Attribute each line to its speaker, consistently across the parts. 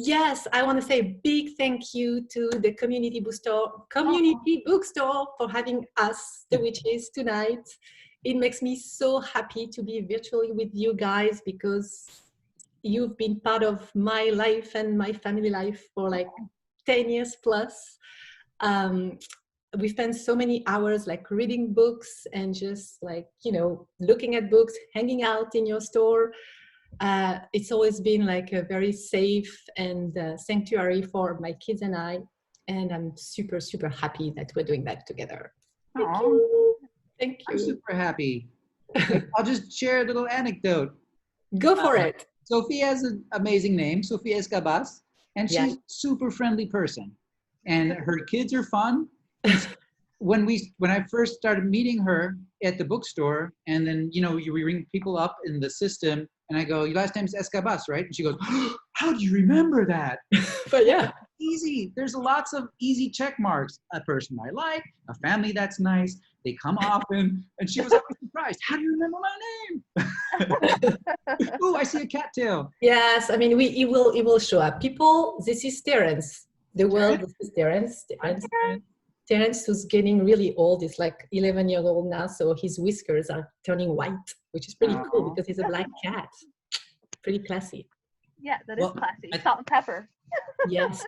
Speaker 1: Yes, I want to say a big thank you to the community bookstore for having us, the witches, tonight. It makes me so happy to be virtually with you guys because you've been part of my life and my family life for like 10 years plus. We spent so many hours like reading books and just like, looking at books, hanging out in your store. It's always been like a very safe and sanctuary for my kids and I. And I'm super, super happy that we're doing that together. Thank you. Thank you.
Speaker 2: I'm super happy. I'll just share a little anecdote.
Speaker 1: Go for it.
Speaker 2: Sophie has an amazing name, Sophie Escabasse, and she's a super friendly person. And her kids are fun. When I first started meeting her at the bookstore, and then you ring people up in the system, and I go, "Your last name's Escabasse, right?" And she goes, "Oh, how do you remember that?"
Speaker 1: But yeah,
Speaker 2: easy. There's lots of easy check marks. A person I like, a family that's nice. They come often, and she was always surprised. How do you remember my name? Oh, I see a cattail.
Speaker 1: Yes, I mean, it will show up. People, this is Terrence. The world, this is Terrence. Terrence, who's getting really old, is like 11 years old now, so his whiskers are turning white, which is pretty cool because he's a black cat. Pretty classy.
Speaker 3: Yeah, that is classy. Salt and pepper.
Speaker 1: Yes.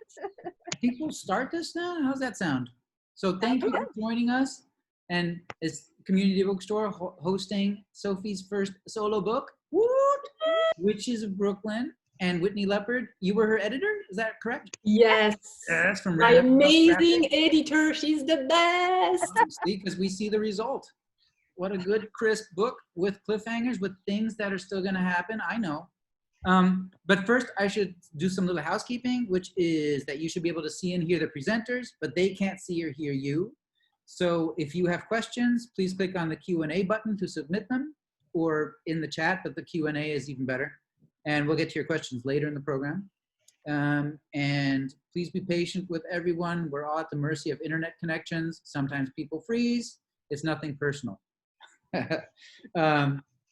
Speaker 2: I think we'll start this now. How's that sound? So thank you for joining us. And it's Community Bookstore hosting Sophie's first solo book, Witches of Brooklyn. And Whitney Leopard, you were her editor? Is that correct?
Speaker 1: Yes.
Speaker 2: Yes, from
Speaker 1: my amazing editor. She's the best.
Speaker 2: See, because we see the result. What a good, crisp book with cliffhangers, with things that are still going to happen. I know. But first, I should do some little housekeeping, which is that you should be able to see and hear the presenters, but they can't see or hear you. So if you have questions, please click on the Q&A button to submit them, or in the chat, but the Q&A is even better. And we'll get to your questions later in the program. And please be patient with everyone. We're all at the mercy of internet connections. Sometimes people freeze. It's nothing personal.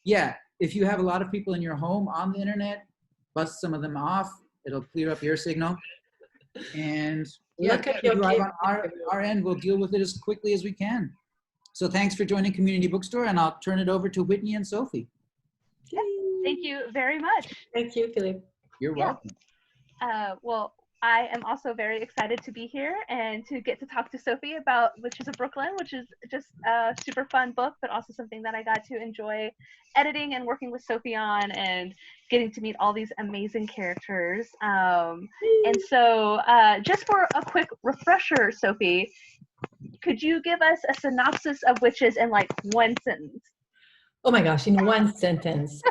Speaker 2: Yeah, if you have a lot of people in your home on the internet, bust some of them off. It'll clear up your signal. And yeah, on our end, we'll deal with it as quickly as we can. So thanks for joining Community Bookstore, and I'll turn it over to Whitney and Sophie.
Speaker 3: Yeah, thank you very much.
Speaker 1: Thank you, Philip.
Speaker 2: You're welcome.
Speaker 3: Well, I am also very excited to be here and to get to talk to Sophie about Witches of Brooklyn, which is just a super fun book, but also something that I got to enjoy editing and working with Sophie on, and getting to meet all these amazing characters. And so just for a quick refresher, Sophie, could you give us a synopsis of Witches in like one sentence?
Speaker 1: Oh my gosh, in one sentence.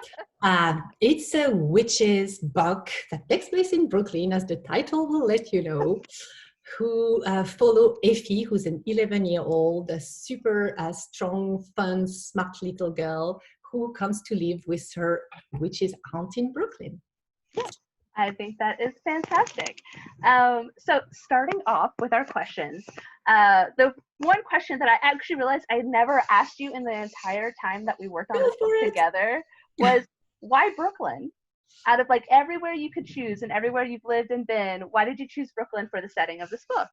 Speaker 1: It's a witches book that takes place in Brooklyn, as the title will let you know, who follow Effie, who's an 11-year-old, a super strong, fun, smart little girl who comes to live with her witches aunt in Brooklyn.
Speaker 3: I think that is fantastic. So starting off with our questions, the one question that I actually realized I never asked you in the entire time that we worked on this book together was, why Brooklyn? Out of like everywhere you could choose and everywhere you've lived and been, why did you choose Brooklyn for the setting of this book?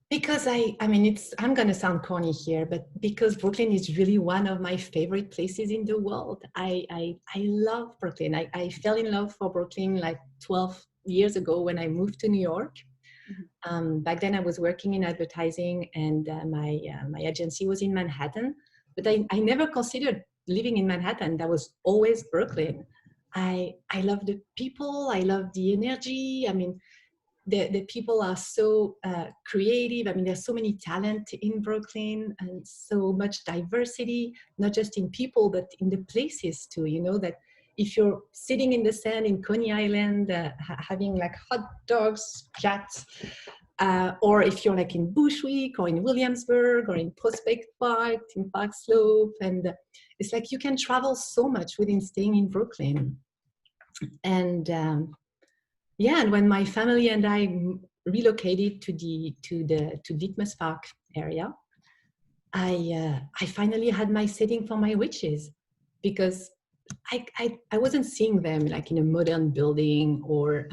Speaker 1: Because I'm going to sound corny here, but because Brooklyn is really one of my favorite places in the world. I love Brooklyn. I fell in love for Brooklyn like 12 years ago when I moved to New York. Back then I was working in advertising, and my agency was in Manhattan, but I never considered living in Manhattan. That was always Brooklyn. I love the people. I love the energy. I mean, the people are so creative. I mean, there's so many talent in Brooklyn and so much diversity, not just in people, but in the places too. You know, that if you're sitting in the sand in Coney Island, having like hot dogs, cats, or if you're like in Bushwick or in Williamsburg or in Prospect Park, in Park Slope, and it's like you can travel so much within staying in Brooklyn. And yeah, and when my family and I relocated to Ditmas Park area, I finally had my setting for my witches, because I wasn't seeing them like in a modern building or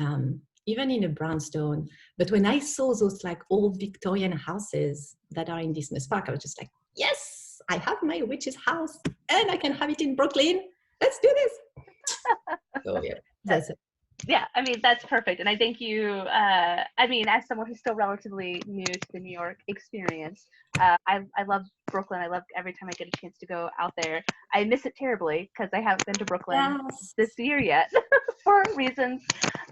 Speaker 1: even in a brownstone. But when I saw those like old Victorian houses that are in Disney Park, I was just like, yes, I have my witch's house and I can have it in Brooklyn. Let's do this. So yeah, that's it.
Speaker 3: Yeah, I mean, that's perfect. And I think you, I mean, as someone who's still relatively new to the New York experience, I love Brooklyn. I love every time I get a chance to go out there. I miss it terribly because I haven't been to Brooklyn
Speaker 1: Yes.
Speaker 3: this year yet for reasons.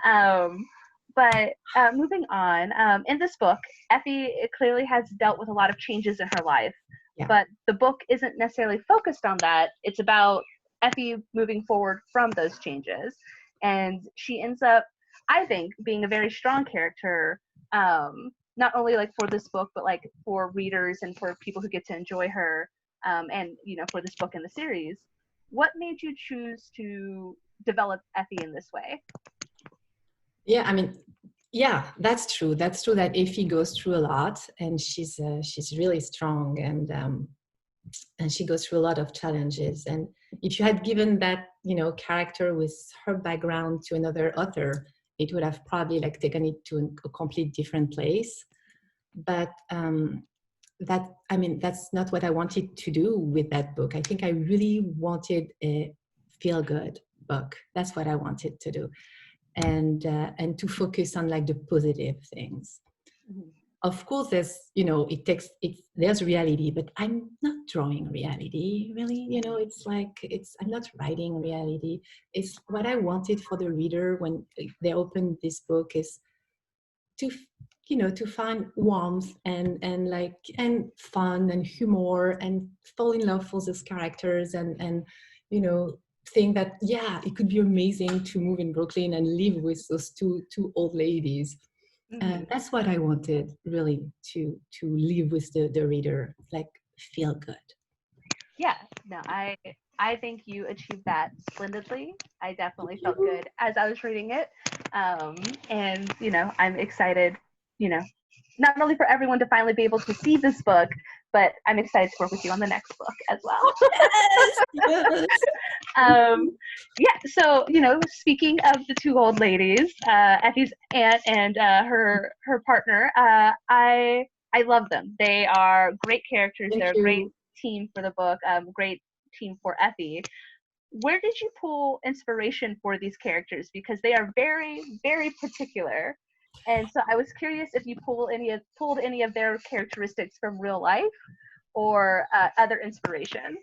Speaker 3: But moving on, in this book, Effie clearly has dealt with a lot of changes in her life.
Speaker 1: Yeah.
Speaker 3: But the book isn't necessarily focused on that. It's about Effie moving forward from those changes. And she ends up, I think, being a very strong character, not only like for this book, but like for readers and for people who get to enjoy her, and you know, for this book and the series. What made you choose to develop Effie in this way?
Speaker 1: Yeah, I mean, yeah, that's true. That's true that Effie goes through a lot, and she's really strong, and she goes through a lot of challenges. And if you had given that, you know, character with her background to another author, it would have probably like taken it to a complete different place. But I mean, that's not what I wanted to do with that book. I think I really wanted a feel-good book. That's what I wanted to do, and to focus on like the positive things.
Speaker 3: Mm-hmm.
Speaker 1: Of course, there's, you know, there's reality, but I'm not drawing reality, really. You know, it's like, I'm not writing reality. It's what I wanted for the reader when they open this book is to, you know, to find warmth and fun and humor and fall in love for those characters and, you know, think that, yeah, it could be amazing to move in Brooklyn and live with those two old ladies.
Speaker 3: Mm-hmm.
Speaker 1: That's what I wanted, really, to live with the reader, like feel good.
Speaker 3: Yeah, no, I think you achieved that splendidly. I definitely felt good as I was reading it, and you know, I'm excited, you know, not only for everyone to finally be able to see this book, but I'm excited to work with you on the next book as well.
Speaker 1: Yes, yes.
Speaker 3: Yeah, so you know, speaking of the two old ladies, Effie's aunt and her partner, I love them. They are great characters.
Speaker 1: Thank
Speaker 3: They're a great
Speaker 1: you.
Speaker 3: team for the book. Great team for Effie. Where did you pull inspiration for these characters? Because they are very, very particular. And so I was curious if you pulled any of their characteristics from real life or other inspiration.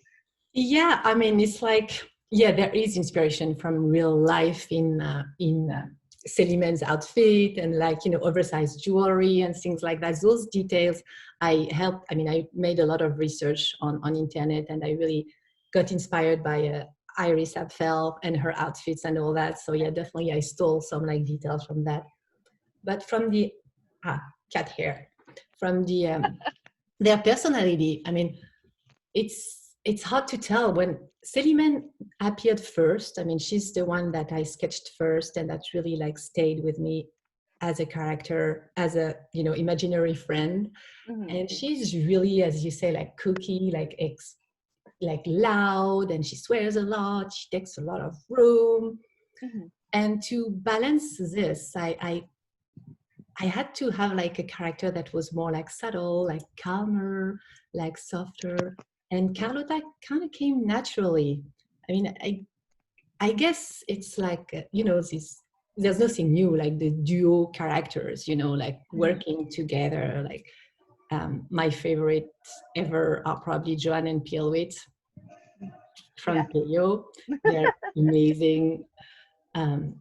Speaker 1: Yeah, I mean, it's like, yeah, there is inspiration from real life in Selim's outfit and like, you know, oversized jewelry and things like that. Those details I made a lot of research on internet, and I really got inspired by Iris Apfel and her outfits and all that. So yeah, definitely I stole some like details from that. But from the cat hair, from the their personality, I mean, it's hard to tell. When Selim appeared first, I mean, she's the one that I sketched first, and that really like stayed with me as a character, as a, you know, imaginary friend.
Speaker 3: Mm-hmm.
Speaker 1: And she's really, as you say, like cookie, like loud, and she swears a lot. She takes a lot of room.
Speaker 3: Mm-hmm.
Speaker 1: And to balance this, I had to have like a character that was more like subtle, like calmer, like softer. And Carlotta kind of came naturally. I mean, I guess it's like, you know, there's nothing new, like the duo characters, you know, like working together. Like my favorite ever are probably Joanne and Pielwit from Pelio. They're amazing. And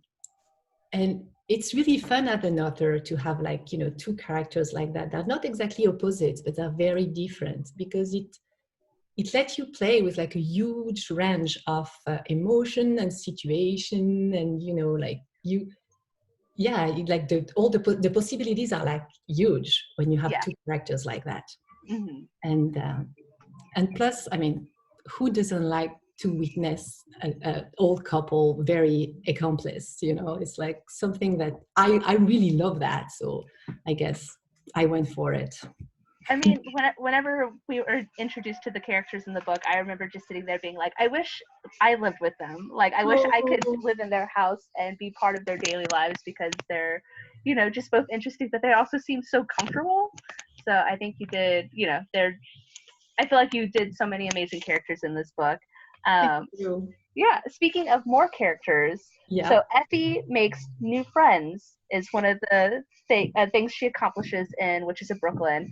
Speaker 1: it's really fun as an author to have like, you know, two characters like that. They're not exactly opposites, but they're very different, because it lets you play with like a huge range of emotion and situation, and, you know, like like the possibilities are like huge when you have two characters like that.
Speaker 3: Mm-hmm.
Speaker 1: And plus, I mean, who doesn't like to witness an old couple very accomplished? You know, it's like something that I really love that. So I guess I went for it.
Speaker 3: I mean, whenever we were introduced to the characters in the book, I remember just sitting there being like, I wish I lived with them. Like, I wish I could live in their house and be part of their daily lives because they're, you know, just both interesting, but they also seem so comfortable. So I think you did, you know, I feel like you did so many amazing characters in this book.
Speaker 1: Thank you.
Speaker 3: Yeah, speaking of more characters,
Speaker 1: Yeah.
Speaker 3: so Effie makes new friends is one of the things she accomplishes in Witches of Brooklyn.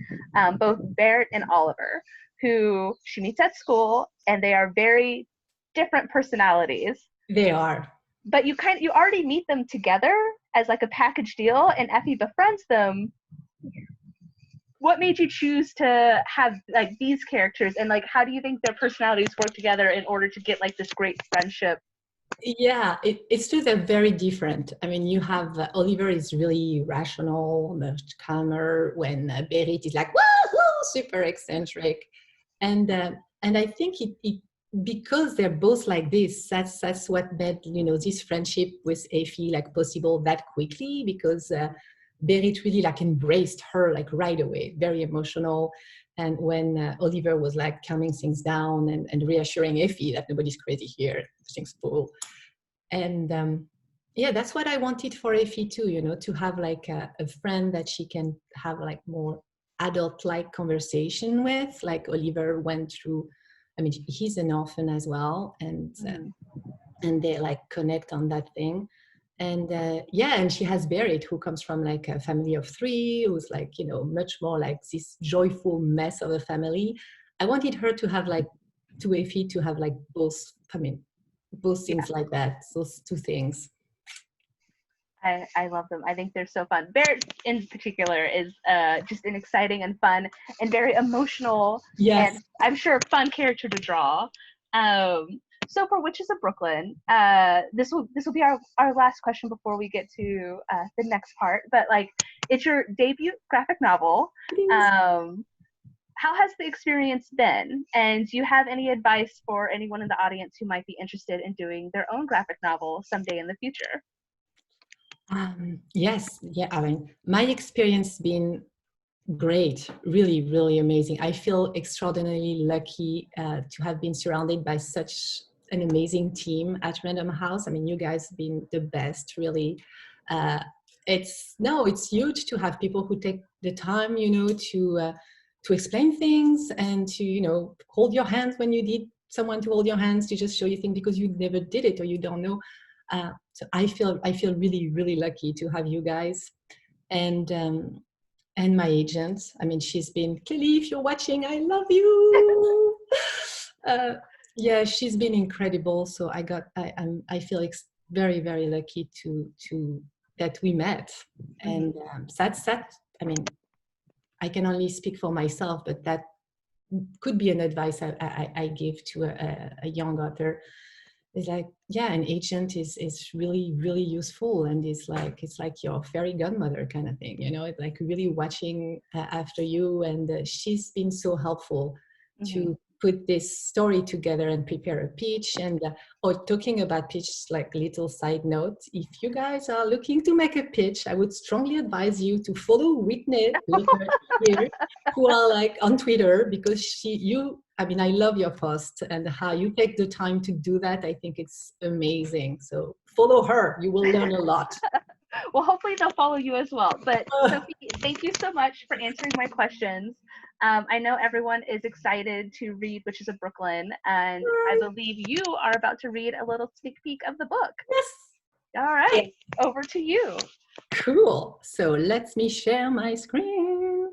Speaker 3: Both Barrett and Oliver, who she meets at school, and they are very different personalities.
Speaker 1: They are.
Speaker 3: But you already meet them together as like a package deal, and Effie befriends them. What made you choose to have like these characters, and like how do you think their personalities work together in order to get like this great friendship?
Speaker 1: Yeah, it's true, they're very different. I mean, you have Oliver is really rational, much calmer, when Berit is like woo, super eccentric, and I think it because they're both like this. That's what made, you know, this friendship with Effie like possible that quickly, because Berit really like embraced her like right away, very emotional. And when Oliver was like calming things down and reassuring Effie that nobody's crazy here, everything's cool. And yeah, that's what I wanted for Effie too, you know, to have like a friend that she can have like more adult-like conversation with. Like Oliver went through, I mean, he's an orphan as well, and they like connect on that thing. And yeah, and she has Berit, who comes from like a family of 3, who's like, you know, much more like this joyful mess of a family. I wanted her to have like, to Effie to have like both, I mean, both things like that, those two things.
Speaker 3: I love them. I think they're so fun. Barrett in particular is just an exciting and fun and very emotional,
Speaker 1: Yes.
Speaker 3: and I'm sure fun character to draw. So for Witches of Brooklyn, this will be our last question before we get to the next part. But like, it's your debut graphic novel. How has the experience been? And do you have any advice for anyone in the audience who might be interested in doing their own graphic novel someday in the future?
Speaker 1: Yes, yeah, I mean, my experience been great, really, really amazing. I feel extraordinarily lucky to have been surrounded by such an amazing team at Random House. I mean, you guys have been the best, really. It's huge to have people who take the time, you know, to explain things and to, you know, hold your hands when you need someone to hold your hands, to just show you things because you never did it or you don't know. So I feel really, really lucky to have you guys, and my agent. I mean, she's been, Kelly, if you're watching, I love you. Yeah, she's been incredible. So I feel very, very lucky to that we met, and that's that. I mean, I can only speak for myself, but that could be an advice I give to a young author. It's like, yeah, an agent is really, really useful, and it's like your fairy godmother kind of thing, you know. It's like really watching after you, and she's been so helpful to put this story together and prepare a pitch. And talking about pitch, like little side note, if you guys are looking to make a pitch, I would strongly advise you to follow Whitney here, who are like on Twitter, because I mean, I love your post and how you take the time to do that. I think it's amazing. So follow her. You will learn a lot.
Speaker 3: Well, hopefully they'll follow you as well. But Sophie, thank you so much for answering my questions. I know everyone is excited to read Witches of Brooklyn, and I believe you are about to read a little sneak peek of the book.
Speaker 1: Yes.
Speaker 3: All right, over to you.
Speaker 1: Cool. So let me share my screen.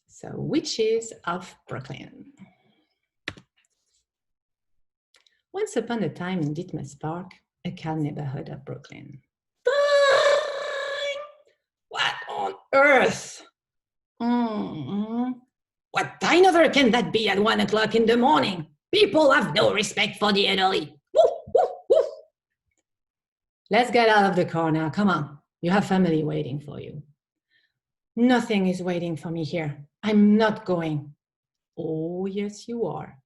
Speaker 1: So, Witches of Brooklyn. Once upon a time in Ditmas Park, a calm neighborhood of Brooklyn. What on earth? What dinosaur can that be at 1 o'clock in the morning? People have no respect for the elderly. Woof, woof, woof. Let's get out of the car now. Come on. You have family waiting for you. Nothing is waiting for me here. I'm not going. Oh, yes, you are.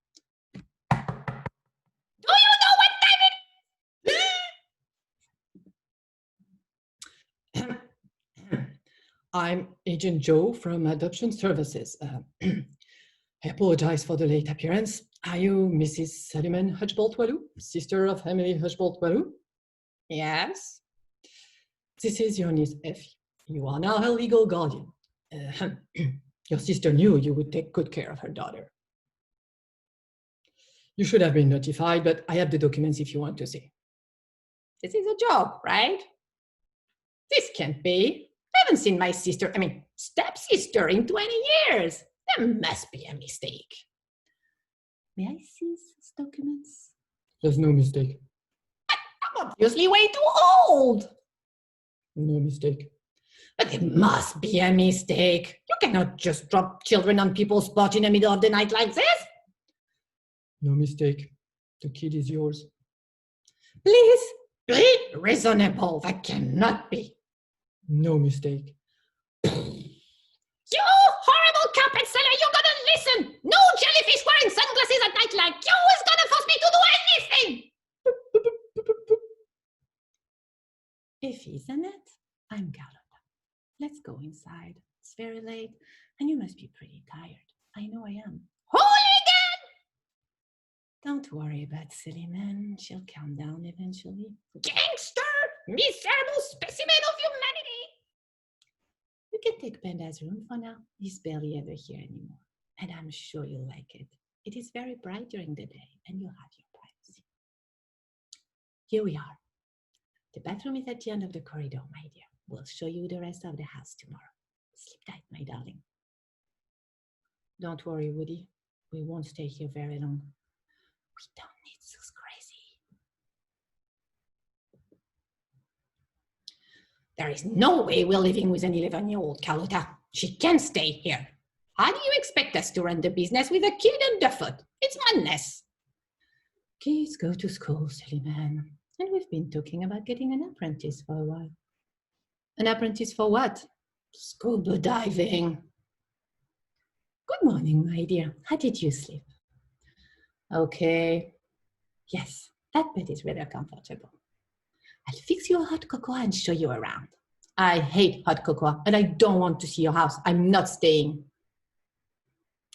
Speaker 1: I'm Agent Joe from Adoption Services. I apologize for the late appearance. Are you Mrs. Salomon Hushbolt-Walou, sister of Emily Hushbolt-Walou? Yes. This is your niece, Effie. You are now her legal guardian. Your sister knew you would take good care of her daughter. You should have been notified, but I have the documents if you want to see. This is a joke, right? This can't be. I haven't seen my sister, stepsister in 20 years. There must be a mistake. May I see these documents? There's no mistake. I'm obviously way too old. No mistake. But there must be a mistake. You cannot just drop children on people's spot in the middle of the night like this. No mistake. The kid is yours. Please, be reasonable. That cannot be. No mistake. You horrible carpet seller, you're gonna listen! No jellyfish wearing sunglasses at night like you is gonna force me to do anything! Effie, isn't it? I'm Carlotta. Let's go inside. It's very late, and you must be pretty tired. I know I am. Hooligan! Don't worry about silly man. She'll calm down eventually. Gangster! Miserable specimen of humanity! You can take Panda's room for now. He's barely ever here anymore. And I'm sure you'll like it. It is very bright during the day, and you'll have your privacy. Here we are. The bathroom is at the end of the corridor, my dear. We'll show you the rest of the house tomorrow. Sleep tight, my darling. Don't worry, Woody. We won't stay here very long. We don't need those crazy. There is no way we're living with an 11-year-old, Carlotta. She can't stay here. How do you expect us to run the business with a kid underfoot? It's madness. Kids go to school, silly man. And we've been talking about getting an apprentice for a while. An apprentice for what? Scuba diving. Good morning, my dear. How did you sleep? Okay. Yes, that bed is rather comfortable. I'll fix you a hot cocoa and show you around. I hate hot cocoa, and I don't want to see your house. I'm not staying.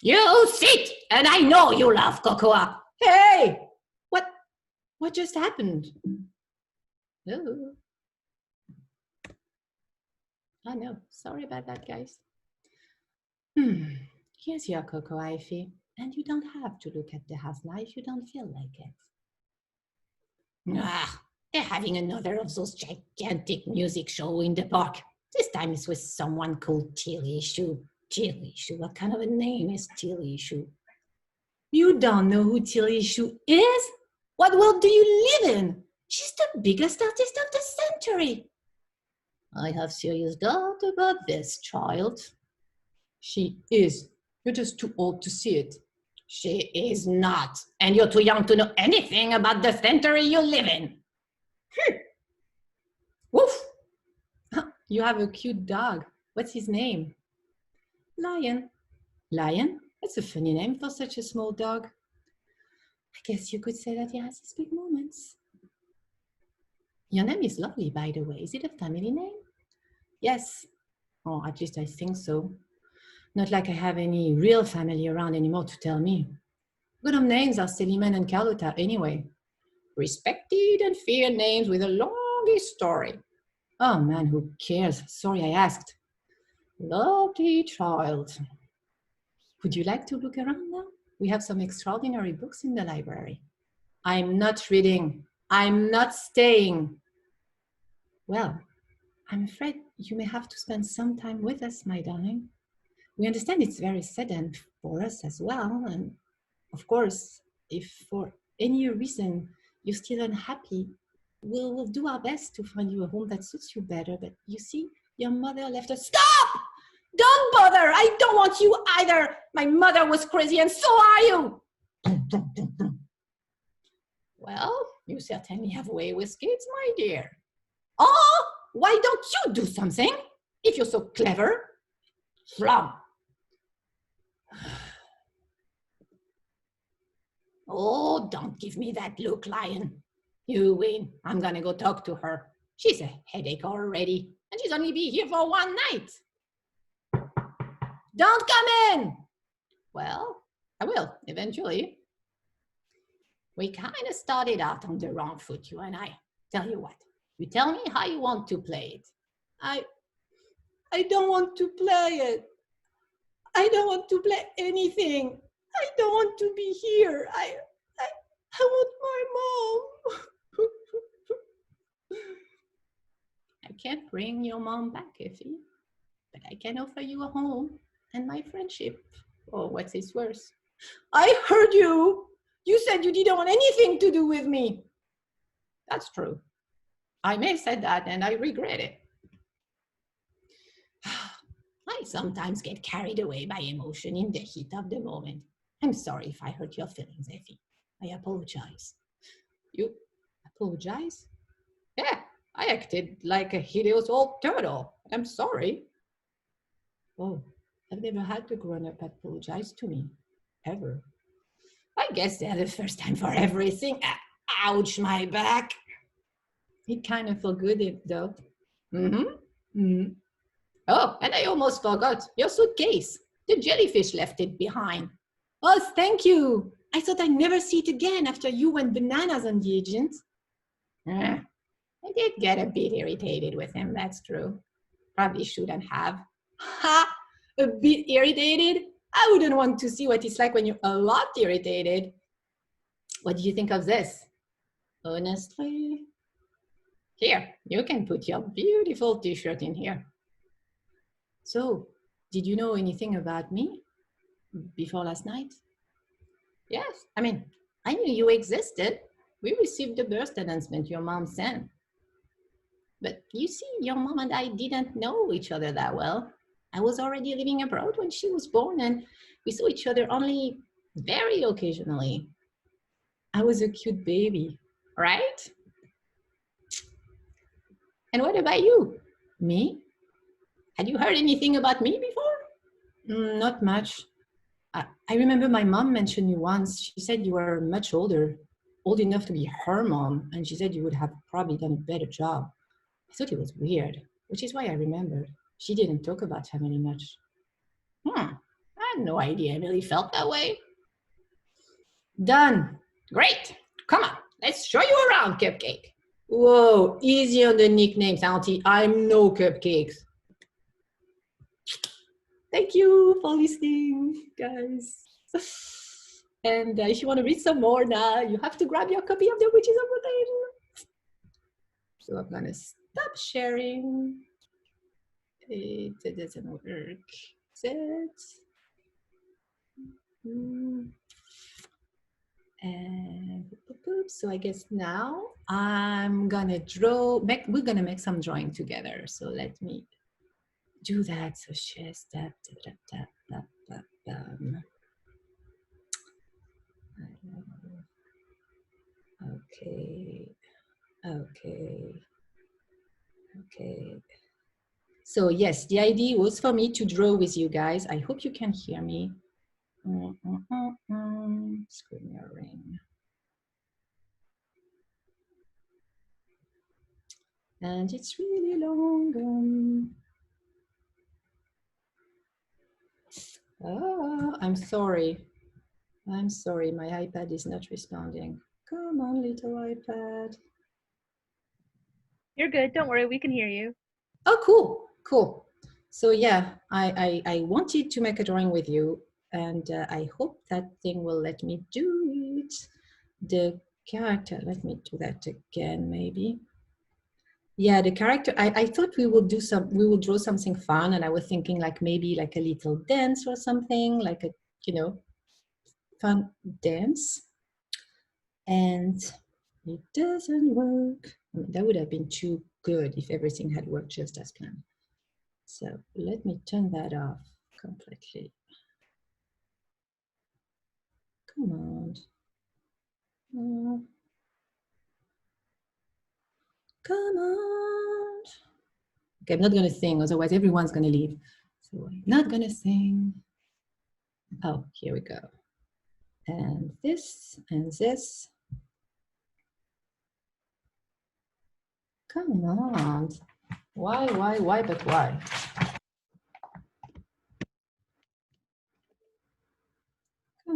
Speaker 1: You sit, and I know you love cocoa. Hey! What just happened? Oh. I know. Sorry about that, guys. Here's your cocoa, Effie. And you don't have to look at the house now if you don't feel like it. They're having another of those gigantic music shows in the park. This time it's with someone called Tilly Shoe. Tilly Shoe? What kind of a name is Tilly Shoe? You don't know who Tilly Shoe is? What world do you live in? She's the biggest artist of the century. I have serious doubt about this, child. She is. You're just too old to see it. She is not. And you're too young to know anything about the century you live in. Woof! You have a cute dog. What's his name? Lion. Lion? That's a funny name for such a small dog. I guess you could say that he has his big moments. Your name is lovely, by the way. Is it a family name? Yes. Or at least I think so. Not like I have any real family around anymore to tell me. Good of names are Seligman and Carlotta anyway. Respected and feared names with a long history. Oh man, who cares? Sorry I asked. Lovely child. Would you like to look around now? We have some extraordinary books in the library. I'm not reading. I'm not staying. Well, I'm afraid you may have to spend some time with us, my darling. We understand it's very sudden for us as well. And of course, if for any reason you're still unhappy, we'll do our best to find you a home that suits you better. But you see, your mother left us. Stop! Don't bother! I don't want you either! My mother was crazy and so are you! Well, you certainly have a way with kids, my dear. Oh, why don't you do something? If you're so clever. Flum. Oh, don't give me that look, Lion. You win. I'm gonna go talk to her. She's a headache already, and she's only be here for one night. Don't come in. Well, I will eventually. We kind of started out on the wrong foot, you and I. Tell you what, you tell me how you want to play it. I don't want to play it. I don't want to play anything. I don't want to be here. I want my mom. I can't bring your mom back, Effie, but I can offer you a home and my friendship. Or what's its worse? I heard you. You said you didn't want anything to do with me. That's true. I may have said that and I regret it. I sometimes get carried away by emotion in the heat of the moment. I'm sorry if I hurt your feelings, Effie. I apologize. You apologize? Yeah, I acted like a hideous old turtle. I'm sorry. Oh, I've never had a grown-up apologize to me, ever. I guess they're the first time for everything. Ouch, my back. It kind of felt good, though. Oh, and I almost forgot your suitcase. The jellyfish left it behind. Oh, thank you. I thought I'd never see it again after you went bananas on the agent. I did get a bit irritated with him, that's true. Probably shouldn't have. Ha! A bit irritated? I wouldn't want to see what it's like when you're a lot irritated. What do you think of this? Honestly? Here, you can put your beautiful t-shirt in here. So, did you know anything about me before last night? Yes, I mean, I knew you existed. We received the birth announcement your mom sent. But you see, your mom and I didn't know each other that well. I was already living abroad when she was born, and we saw each other only very occasionally. I was a cute baby, right? And what about you? Me? Had you heard anything about me before? Not much. I remember my mom mentioned you once. She said you were much older, old enough to be her mom, and she said you would have probably done a better job. I thought it was weird, which is why I remembered. She didn't talk about family much. I had no idea I really felt that way. Done. Great. Come on, let's show you around, Cupcake. Whoa, easy on the nicknames, Auntie. I'm no Cupcakes. Thank you for listening, guys. And if you want to read some more now, you have to grab your copy of The Witches of Brooklyn. So I'm going to stop sharing. It doesn't work. And so I guess now I'm gonna draw. We're gonna make some drawing together. So let me do that. So just that. Okay. So yes, the idea was for me to draw with you guys. I hope you can hear me. Screen mirroring. And it's really long. Oh, I'm sorry. I'm sorry, my iPad is not responding. Come on, little iPad.
Speaker 3: You're good. Don't worry. We can hear you.
Speaker 1: Oh, cool. So yeah, I wanted to make a drawing with you, and I hope that thing will let me do it. The character, let me do that again, maybe. Yeah, the character, I thought we would draw something fun, and I was thinking like maybe like a little dance or something, like a, fun dance. And it doesn't work. I mean, that would have been too good if everything had worked just as planned. So let me turn that off completely. Come on. Come on. Okay, I'm not gonna sing, otherwise everyone's gonna leave. So I'm not gonna sing. Oh, here we go. And this and this. Come on. Why, but why?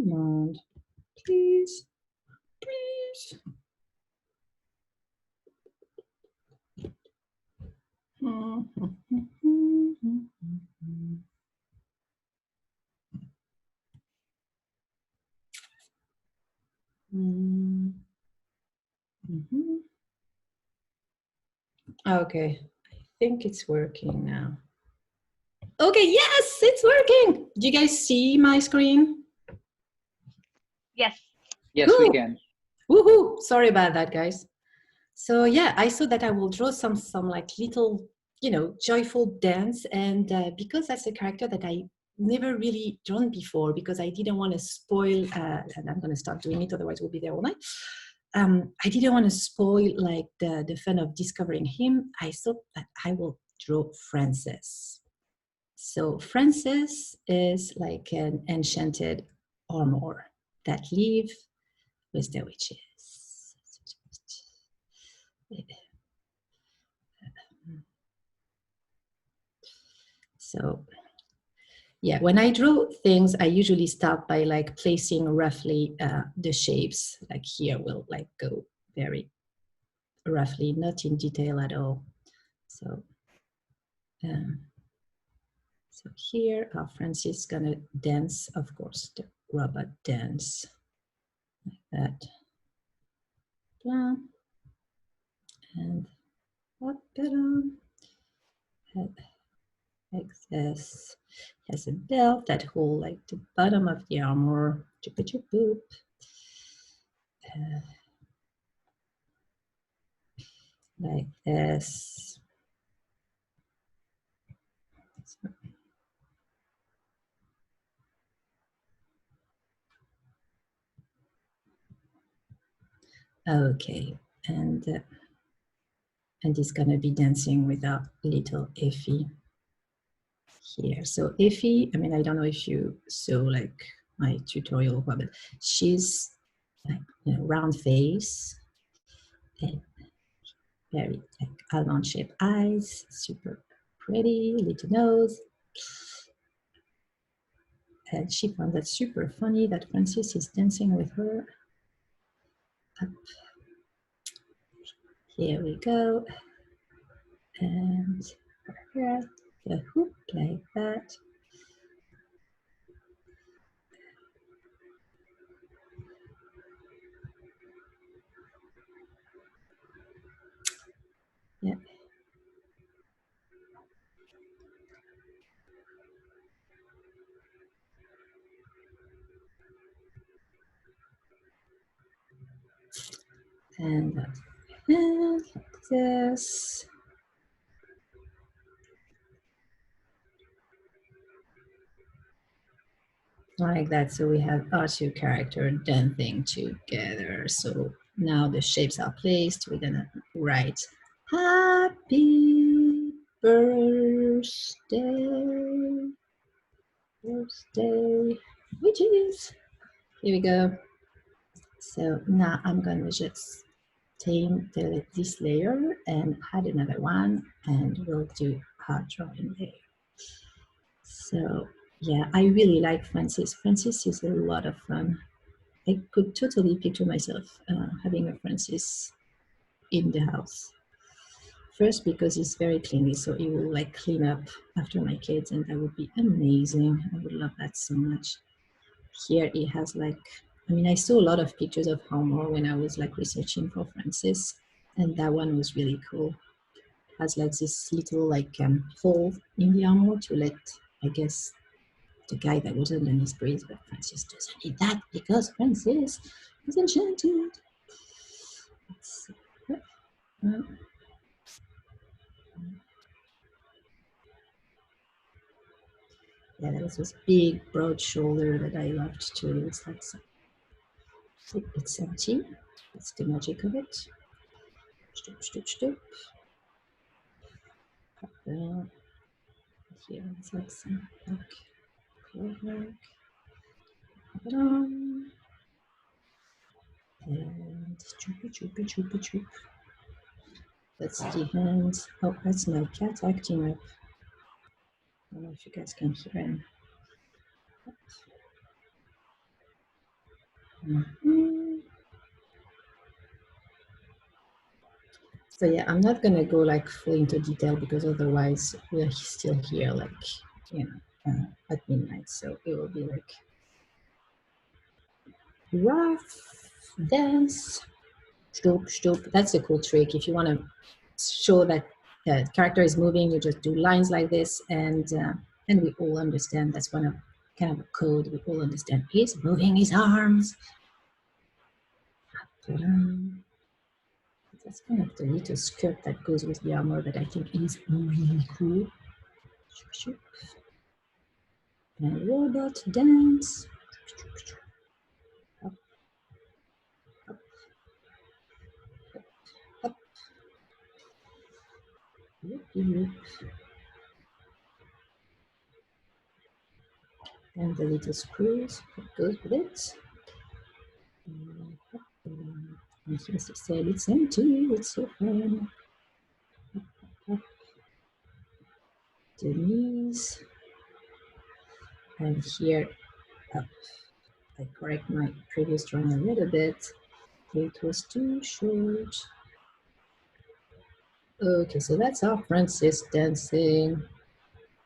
Speaker 1: Come on, please, please. Okay, I think it's working now. Okay, yes, it's working. Do you guys see my screen?
Speaker 3: Yes.
Speaker 2: Yes, we can.
Speaker 1: Woohoo! Sorry about that, guys. So yeah, I thought that I will draw some like little, you know, joyful dance, and because that's a character that I never really drawn before, because I didn't want to spoil, and I'm going to start doing it, otherwise we'll be there all night. I didn't want to spoil like the fun of discovering him. I thought that I will draw Frances. So Frances is like an enchanted armor that live with the witches. So yeah, when I draw things, I usually start by like placing roughly the shapes. Like here we'll like go very roughly, not in detail at all. So, so here Francis is gonna dance, of course, the robot dance like that. And up, like this. Has a belt that hold like the bottom of the armor. Boop. Like this. Okay, and he's gonna be dancing with our little Effie here. So Effie, I mean, I don't know if you saw like my tutorial, but she's like, you know, round face, and very like almond-shaped eyes, super pretty, little nose. And she found that super funny that Francis is dancing with her. Up. Here we go. And here, the hoop like that. Yeah. And like this. Like that. So we have our two characters dancing together. So now the shapes are placed. We're gonna write happy birthday, witches. Here we go. So now I'm gonna just tame this layer and add another one, and we'll do hard drawing layer. So yeah, I really like Francis. Francis is a lot of fun. I could totally picture myself having a Francis in the house. First, because he's very cleanly, so he will like clean up after my kids, and that would be amazing. I would love that so much. Here he has like, I mean, I saw a lot of pictures of Homer when I was like researching for Francis, and that one was really cool. It has like this little like hole in the armor to let, I guess, the guy that was underneath breathe, but Francis doesn't need that because Francis is enchanted. Let's see. Yeah, there was this big broad shoulder that I loved too. It's like some, it's empty. That's the magic of it. Stoop, stoop, stoop. Here it's like some like and choopy, choopy, choopy, choop. That's the hands. Oh, that's my cat acting up. I don't know if you guys can hear him. Mhm. So yeah, I'm not gonna go like full into detail because otherwise we're still here like, you know, at midnight. So it will be like rough dance. Stoop, stoop. That's a cool trick. If you want to show that the character is moving, you just do lines like this, and we all understand. That's one of kind of a code. We all understand. He's moving his arms. That's kind of the little skirt that goes with the armor that I think is really cool. And robot dance. Up, up, up. Loop, loop. And the little screws that goes with it. And here's the said it's empty, it's so fun. Up the knees. And here, up. I correct my previous drawing a little bit. It was too short. Okay, so that's our Francis dancing.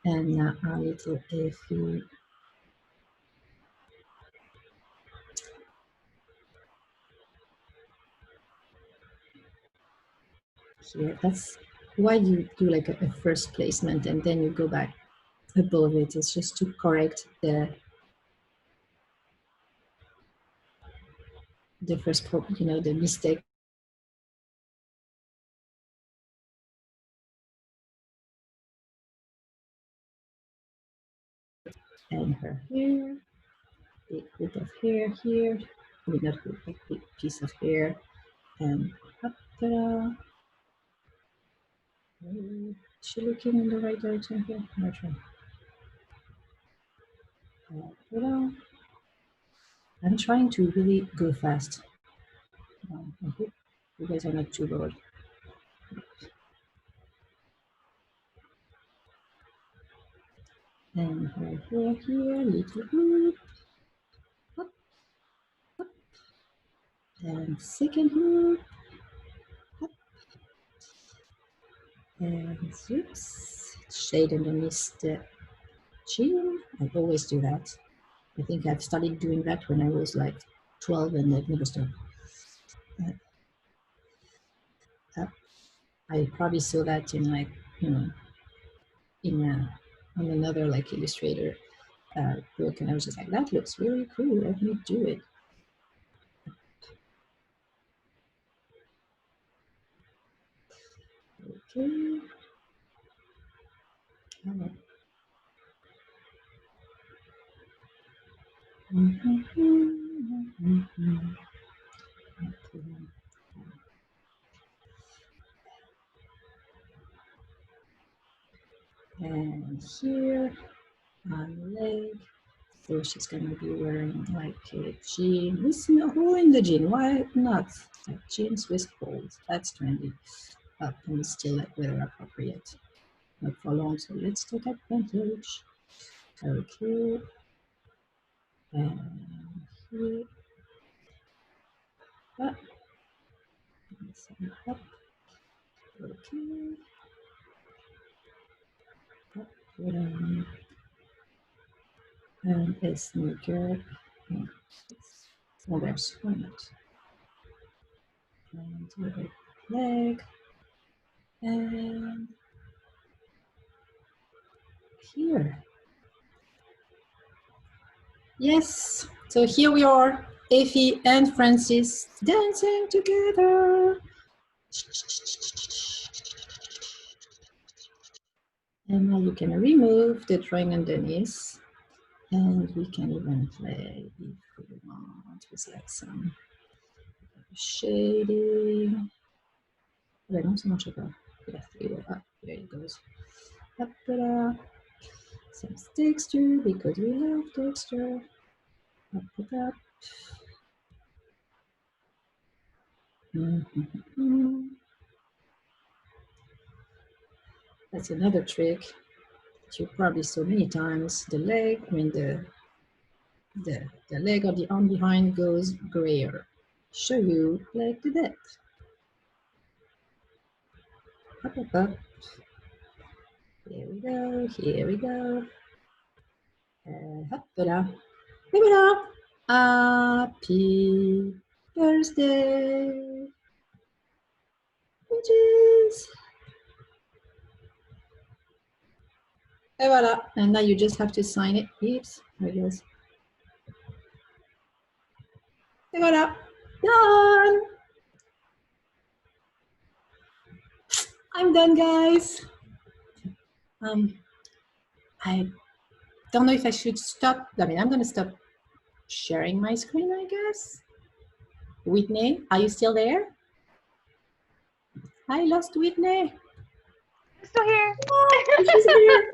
Speaker 1: And now our little Effie. Here, that's why you do like a first placement and then you go back above it. It's just to correct the first, you know, the mistake. And her hair, big hoop of hair here. I mean, not hoop, like big piece of hair. And ta-da. Is she looking in the right direction here? Not sure. Ta-da. I'm trying to really go fast. I hope you guys are not too bored. And her hair here, little hoop. Up, up. And second hoop. Up. And oops, shade underneath the chin. I always do that. I think I've started doing that when I was like 12 and I've never stopped. I probably saw that in like, you know, in on another like illustrator book, and I was just like, that looks really cool. Let me do it. Okay. All right. And here on the leg, so she's gonna be wearing like a jean. With no hole in the jean. Why not? Like jeans with holes. That's trendy. And it's still like weather appropriate. Not for long, so let's take advantage. Okay. And here. Up. Up. Okay. Up. And a sneaker. There's why not? And the right leg. And here. Yes. So here we are, Effie and Francis dancing together. And now you can remove the drawing underneath. And we can even play if we want with like some shading. But I don't so much about there it goes. Up, some texture because we have texture. Up. That's another trick that you probably saw many times. The leg, I mean the leg or the arm behind goes grayer. Show you like that. Up, up, up. Here we go, here we go. Hop, voilà. Et voilà. Happy birthday, witches. Et voilà. And now you just have to sign it. Oops, there it goes. Et voilà. Done. I'm done, guys. I don't know if I should stop. I mean, I'm going to stop sharing my screen, I guess. Whitney, are you still there? I lost Whitney.
Speaker 3: I'm still here.
Speaker 1: Oh, she's here.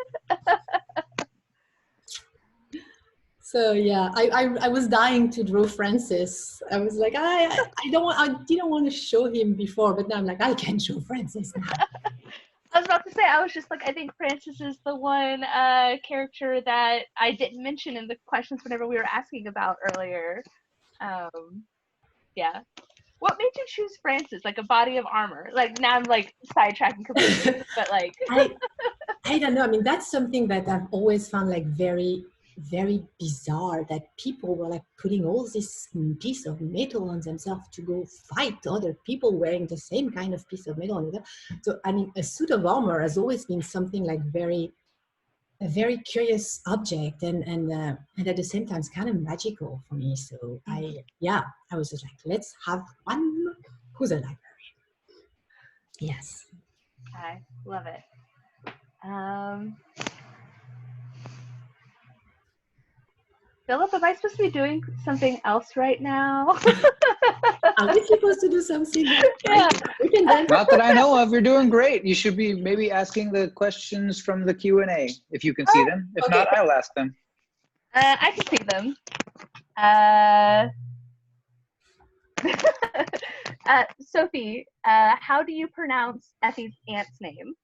Speaker 1: So yeah, I was dying to draw Francis. I was like, I didn't want to show him before, but now I'm like, I can show Francis now.
Speaker 3: I was about to say, I was just like, I think Francis is the one character that I didn't mention in the questions whenever we were asking about earlier. Yeah. What made you choose Francis? Like a body of armor? Like now I'm like sidetracking completely, but like.
Speaker 1: I don't know. I mean, that's something that I've always found like very, very bizarre, that people were like putting all this piece of metal on themselves to go fight other people wearing the same kind of piece of metal on them. So I mean, a suit of armor has always been something like a very curious object, and at the same time it's kind of magical for me. So I was just like, let's have one who's a librarian. Yes.
Speaker 3: I love it. Philip, am I supposed to be doing something else right now?
Speaker 1: Are we supposed to do something?
Speaker 3: Yeah.
Speaker 2: Not that I know of. You're doing great. You should be maybe asking the questions from the Q&A if you can see them. If not, I'll ask them.
Speaker 3: I can see them. Sophie, how do you pronounce Effie's aunt's name?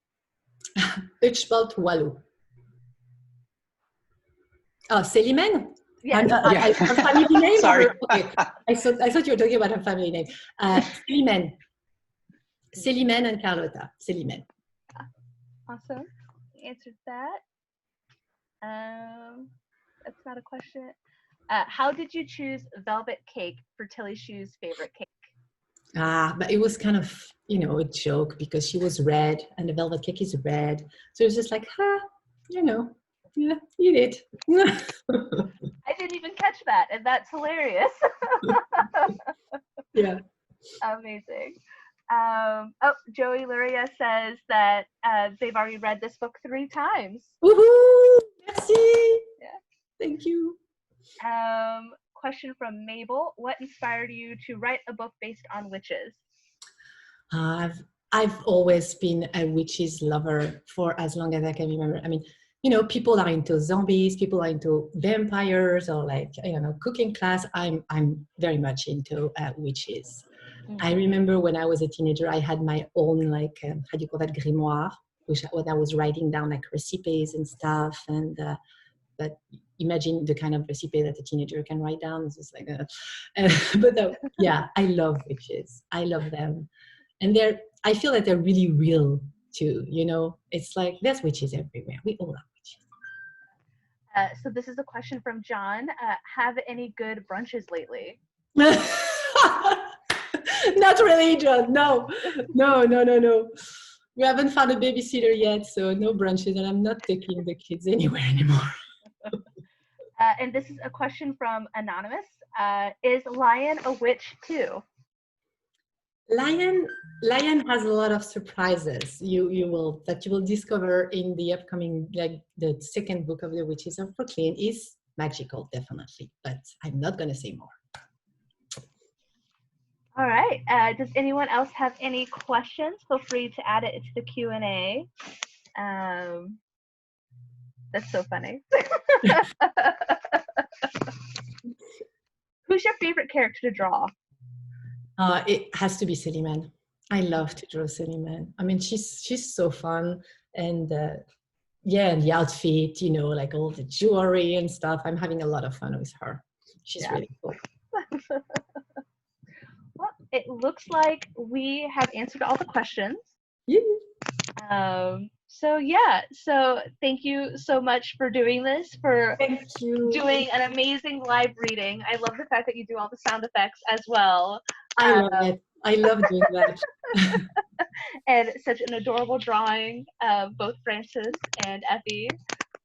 Speaker 1: It's spelled Walou. Oh, Célimène?
Speaker 3: Yes.
Speaker 1: A family name?
Speaker 2: Sorry.
Speaker 1: Okay. I thought you were talking about a family name. Célimène. Célimène and Carlotta. Célimène.
Speaker 3: Awesome. You answered that. That's not a question. How did you choose velvet cake for Tilly Shue's favorite cake?
Speaker 1: But it was kind of, a joke because she was red and the velvet cake is red. So it was just like, yeah, eat it.
Speaker 3: I didn't even catch that, and that's hilarious.
Speaker 1: Yeah.
Speaker 3: Amazing. Joey Luria says that they've already read this book 3 times.
Speaker 1: Woohoo! Merci.
Speaker 3: Yeah.
Speaker 1: Thank you.
Speaker 3: Question from Mabel: what inspired you to write a book based on witches?
Speaker 1: I've always been a witches lover for as long as I can remember. I mean, people are into zombies, people are into vampires, or like cooking class. I'm very much into witches. Mm-hmm. I remember when I was a teenager, I had my own how do you call that, grimoire, when I was writing down like recipes and stuff, and but imagine the kind of recipe that a teenager can write down. It's just like yeah, I love witches. I love them. And I feel that they're really real too, It's like there's witches everywhere. We all love witches.
Speaker 3: So this is a question from John. Have any good brunches lately?
Speaker 1: Not really, John. No. We haven't found a babysitter yet, so no brunches, and I'm not taking the kids anywhere anymore.
Speaker 3: And this is a question from Anonymous. Is Lion a witch too?
Speaker 1: Lion has a lot of surprises you will discover in the upcoming, the second book of the Witches of Brooklyn is magical, definitely, but I'm not going to say more.
Speaker 3: All right. Does anyone else have any questions? Feel free to add it into the Q&A. That's so funny. Who's your favorite character to draw?
Speaker 1: It has to be Célimène. I love to draw Célimène. I mean, she's so fun, and yeah, and the outfit, you know, like all the jewelry and stuff. I'm having a lot of fun with her. She's really cool.
Speaker 3: Well, it looks like we have answered all the questions.
Speaker 1: Yeah.
Speaker 3: So yeah, so thank you so much for doing this, for
Speaker 1: Thank you.
Speaker 3: doing an amazing live reading. I love the fact that you do all the sound effects as well.
Speaker 1: I love it. I love doing that.
Speaker 3: And such an adorable drawing of both Frances and Effie.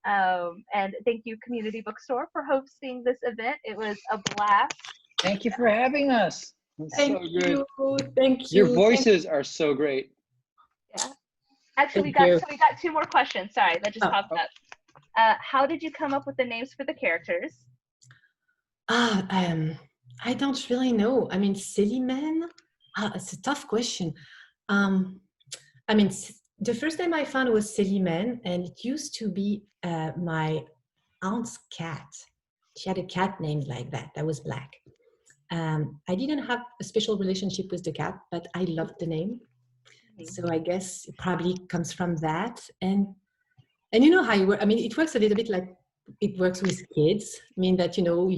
Speaker 3: And thank you, Community Bookstore, for hosting this event. It was a blast.
Speaker 2: Thank you for having us. It's
Speaker 1: Thank
Speaker 2: so good.
Speaker 1: you. Thank you.
Speaker 2: Your voices are so great.
Speaker 3: Yeah. Actually,
Speaker 1: Thank you.
Speaker 3: we got 2 more questions. Sorry, that just
Speaker 1: Oh.
Speaker 3: popped up. How did you come up with the names for the characters?
Speaker 1: I don't really know. I mean, silly man. It's a tough question. I mean, the first name I found was Silly Man, and it used to be my aunt's cat. She had a cat named like that. That was black. I didn't have a special relationship with the cat, but I loved the name. So I guess it probably comes from that. And you know how I mean, it works a little bit like it works with kids. I mean that, you know,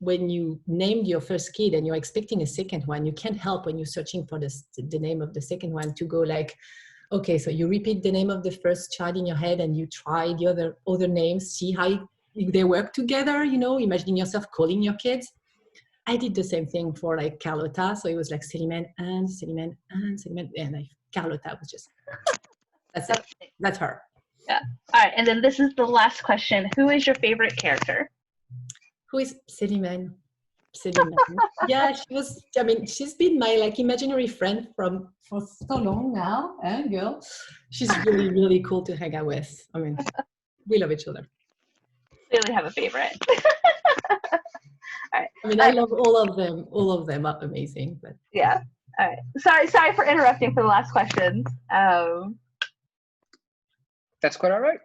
Speaker 1: when you named your first kid and you're expecting a second one, you can't help when you're searching for the name of the second one to go like, okay, so you repeat the name of the first child in your head and you try the other names, see how they work together, you know, imagining yourself calling your kids. I did the same thing for like Carlotta. So it was like Silly Man and Silly Man and Silly Man. And Carlotta was just, that's it. That's her.
Speaker 3: Yeah. All right. And then this is the last question. Who is your favorite character?
Speaker 1: Who is Silly Man? Silly Man. Yeah, I mean, she's been my like imaginary friend for so long now, girl. She's really, really cool to hang out with. I mean, we love each other.
Speaker 3: Clearly have a favorite. All right.
Speaker 1: I mean, I love all of them. All of them are amazing. But
Speaker 3: yeah. All right. Sorry for interrupting for the last question.
Speaker 2: That's quite all right.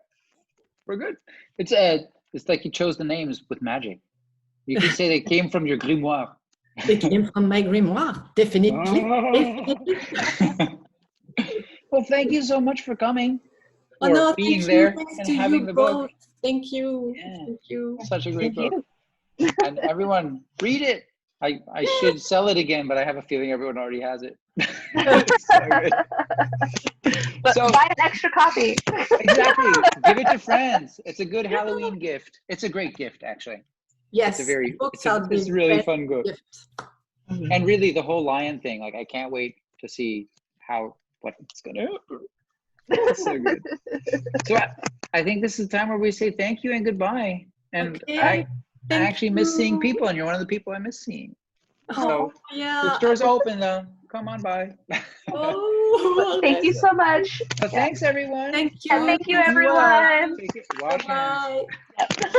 Speaker 2: We're good. It's like you chose the names with magic. You can say they came from your grimoire.
Speaker 1: They came from my grimoire, definitely.
Speaker 2: Well, thank you so much for coming,
Speaker 1: Oh,
Speaker 2: for
Speaker 1: no,
Speaker 2: being
Speaker 1: thank
Speaker 2: there
Speaker 1: you. Thanks
Speaker 2: and
Speaker 1: to
Speaker 2: having
Speaker 1: you
Speaker 2: the
Speaker 1: both.
Speaker 2: book.
Speaker 1: Thank you.
Speaker 2: Yeah.
Speaker 1: Thank you.
Speaker 2: Such a great
Speaker 3: Thank
Speaker 2: book. And everyone, read it. I should sell it again, but I have a feeling everyone already has it. It's so good.
Speaker 3: But
Speaker 2: So,
Speaker 3: buy an extra copy.
Speaker 2: exactly. Give it to friends. It's a good Halloween gift. It's a great gift, actually.
Speaker 1: Yes,
Speaker 2: It's a very,
Speaker 1: books are
Speaker 2: it's
Speaker 1: the
Speaker 2: a really
Speaker 1: best
Speaker 2: fun book.
Speaker 1: gift.
Speaker 2: And really, the whole lion thing, like, I can't wait to see what's going to happen. It's so good. So I think this is the time where we say thank you and goodbye. And
Speaker 1: Okay,
Speaker 2: I actually miss seeing
Speaker 1: you.
Speaker 2: people, and you're one of the people I miss seeing.
Speaker 1: Oh,
Speaker 2: So
Speaker 1: yeah.
Speaker 2: bookstore's open, though. Come on by.
Speaker 1: Oh,
Speaker 3: Thank you so much.
Speaker 2: So thanks, everyone.
Speaker 1: Thank you.
Speaker 3: And thank you,
Speaker 2: Be well.
Speaker 3: everyone.
Speaker 2: Take it. Wash hands.
Speaker 1: Bye.
Speaker 3: Yep.